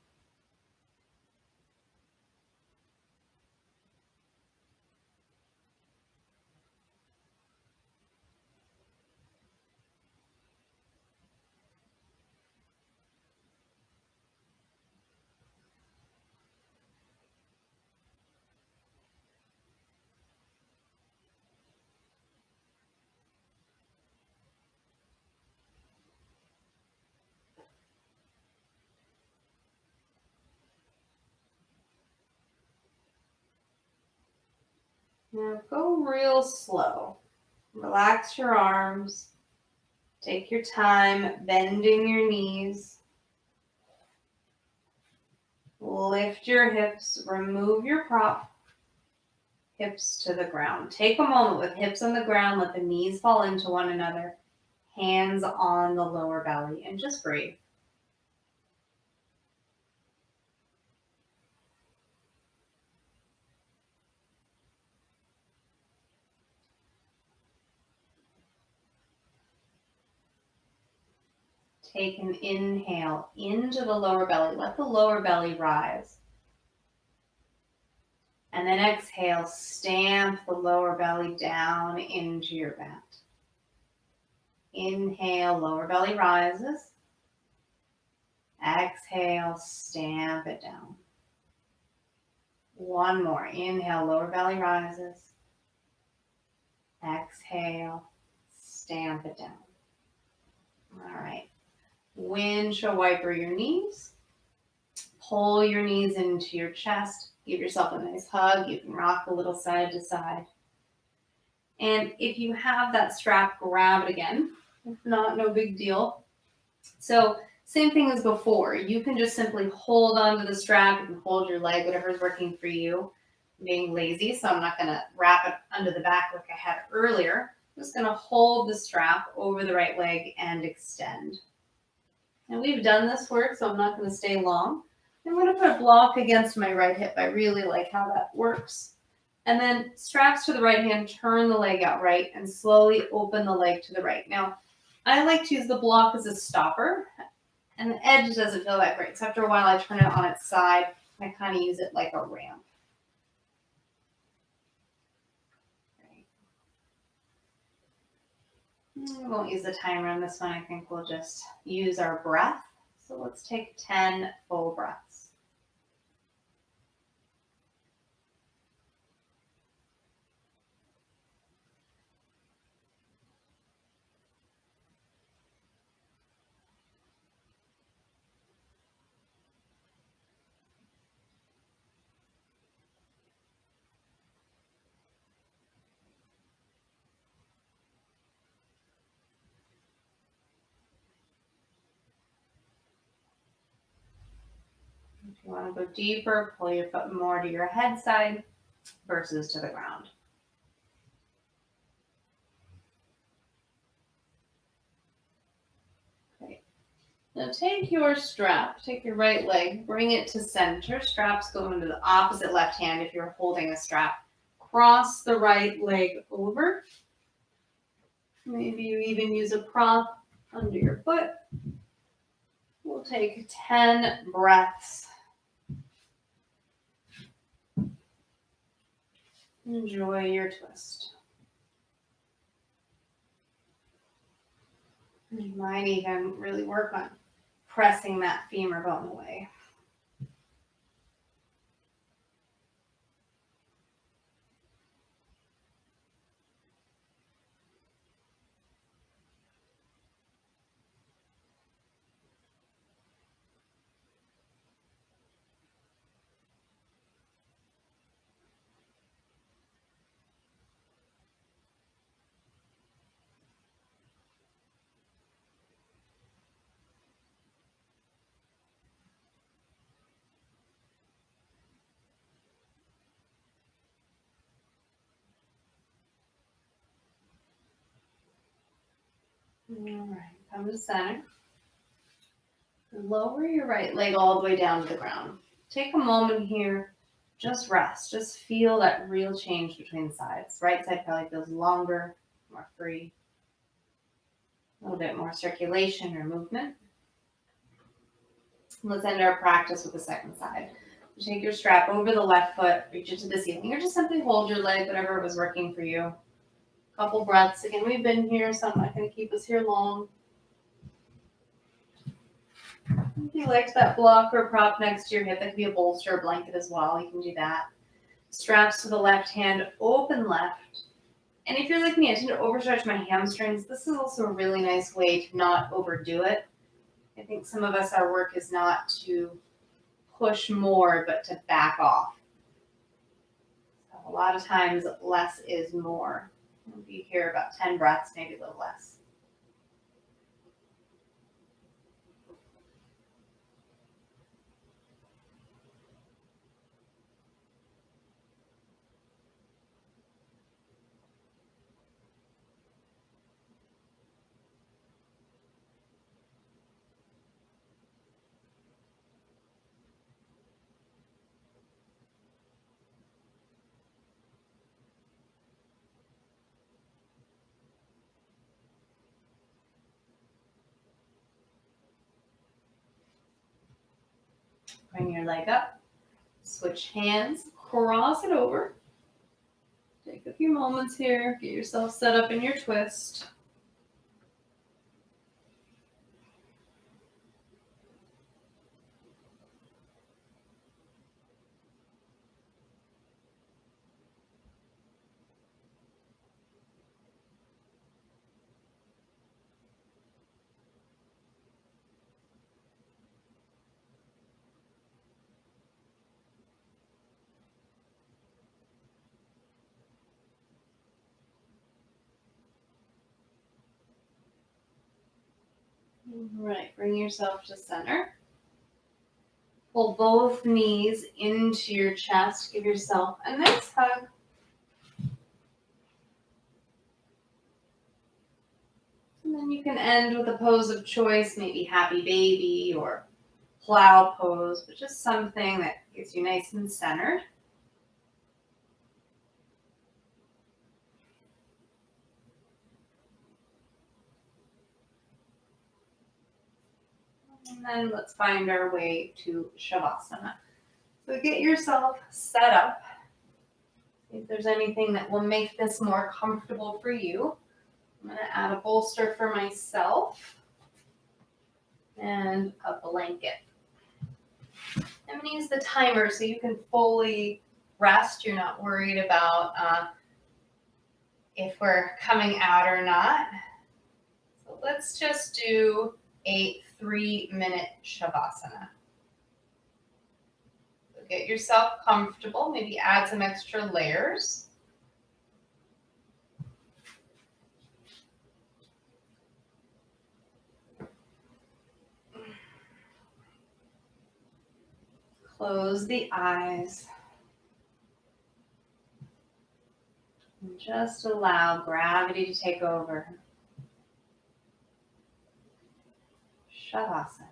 Now go real slow. Relax your arms. Take your time bending your knees. Lift your hips. Remove your prop. Hips to the ground. Take a moment with hips on the ground. Let the knees fall into one another. Hands on the lower belly. And just breathe. Take an inhale into the lower belly. Let the lower belly rise. And then exhale, stamp the lower belly down into your mat. Inhale, lower belly rises. Exhale, stamp it down. One more. Inhale, lower belly rises. Exhale, stamp it down. All right. Windshield wiper your knees. Pull your knees into your chest. Give yourself a nice hug. You can rock a little side to side. And if you have that strap, grab it again. If not, no big deal. So same thing as before. You can just simply hold onto the strap. You can hold your leg, whatever is working for you. being lazy, so I'm not going to wrap it under the back like I had earlier. I'm just going to hold the strap over the right leg and extend. And we've done this work, so I'm not going to stay long. I'm going to put a block against my right hip. I really like how that works. And then straps to the right hand, turn the leg out right, and slowly open the leg to the right. Now, I like to use the block as a stopper, and the edge doesn't feel that great. So after a while, I turn it on its side, and I kind of use it like a ramp. We won't use the timer on this one. I think we'll just use our breath. So let's take 10 full breaths. If you want to go deeper, pull your foot more to your head side versus to the ground. Okay. Now take your strap, take your right leg, bring it to center. Straps go into the opposite left hand if you're holding a strap. Cross the right leg over. Maybe you even use a prop under your foot. We'll take 10 breaths. Enjoy your twist. You might even really work on pressing that femur bone away. All right, come to center. Lower your right leg all the way down to the ground. Take a moment here, just rest. Just feel that real change between the sides. Right side probably feels longer, more free. A little bit more circulation or movement. Let's end our practice with the second side. Take your strap over the left foot, reach it to the ceiling, or just simply hold your leg, whatever was working for you. Couple breaths. Again, we've been here, so I'm not going to keep us here long. If you liked that block or prop next to your hip, that could be a bolster or blanket as well. You can do that. Straps to the left hand, open left. And if you're like me, I tend to overstretch my hamstrings. This is also a really nice way to not overdo it. I think some of us, our work is not to push more, but to back off. So a lot of times, less is more. We'll be here about 10 breaths, maybe a little less. Bring your leg up, switch hands, cross it over. Take a few moments here, get yourself set up in your twist. All right, bring yourself to center. Pull both knees into your chest. Give yourself a nice hug. And then you can end with a pose of choice, maybe happy baby or plow pose, but just something that gets you nice and centered. And then let's find our way to Shavasana. So get yourself set up. See if there's anything that will make this more comfortable for you. I'm going to add a bolster for myself and a blanket. I'm going to use the timer so you can fully rest. You're not worried about if we're coming out or not. So let's just do a 3-minute Shavasana. So get yourself comfortable, maybe add some extra layers. Close the eyes. And just allow gravity to take over. Shavasana.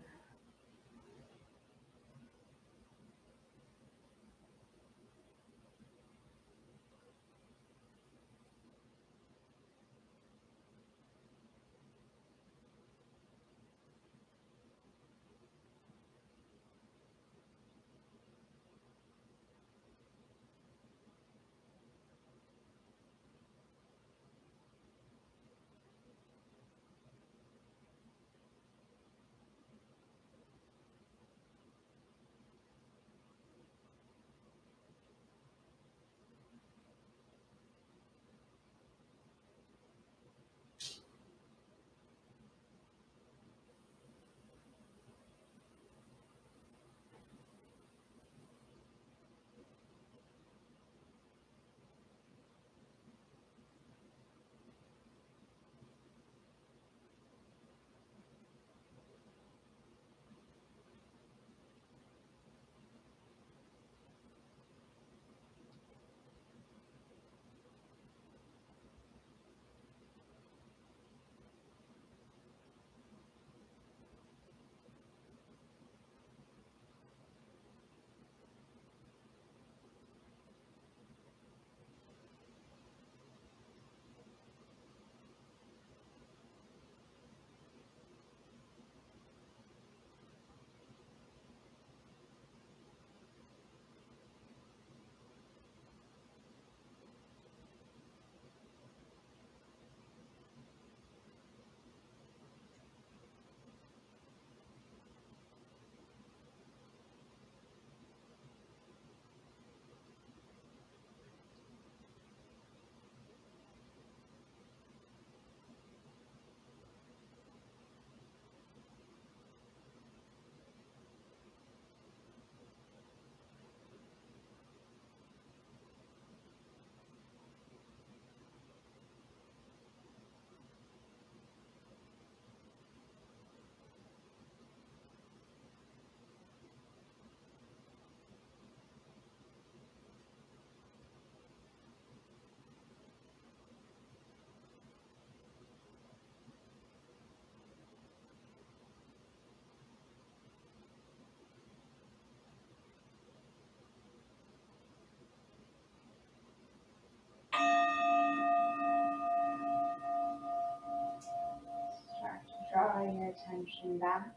Start to draw your attention back.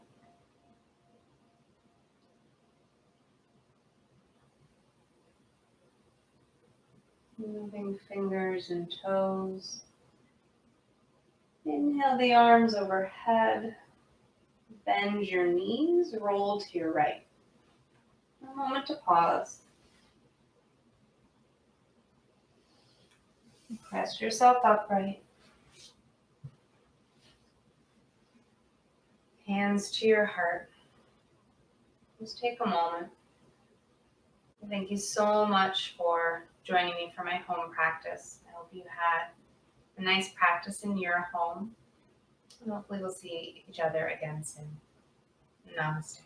Moving fingers and toes. Inhale the arms overhead. Bend your knees, roll to your right. A moment to pause. Press yourself upright. Hands to your heart. Just take a moment. Thank you so much for joining me for my home practice. I hope you had a nice practice in your home. And hopefully we'll see each other again soon. Namaste.